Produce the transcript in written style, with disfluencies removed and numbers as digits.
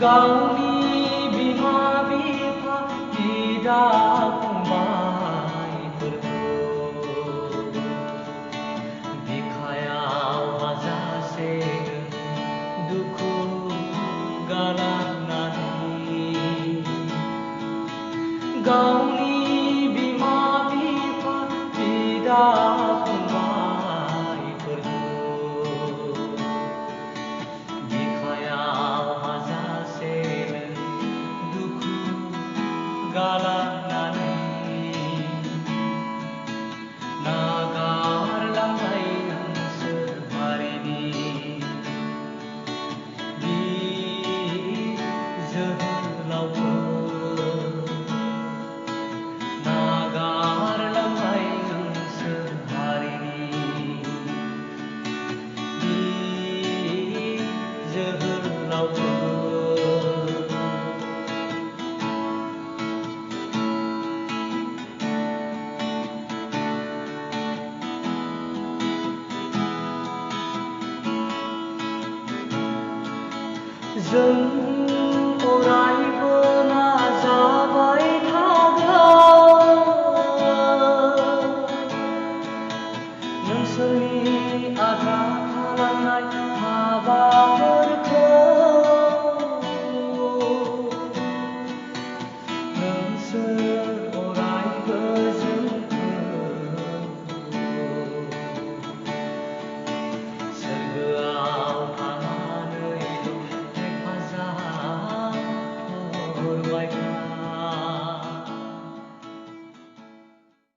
गावनि बिमा बिफा बिदा फंबायफोरखौ बिखायाव हाजासे दुखु गालांनानै गावनि बिमा बिफा बिदा फंबायफोरखौ बिखायाव हाजासे दुखु गालांनानै नागारलांनाय नोंसोर हारिनि बिर जोहोलावफोर नागारलांनाय नोंसोर हारिनि बिर जोहोलावफोर जों अराय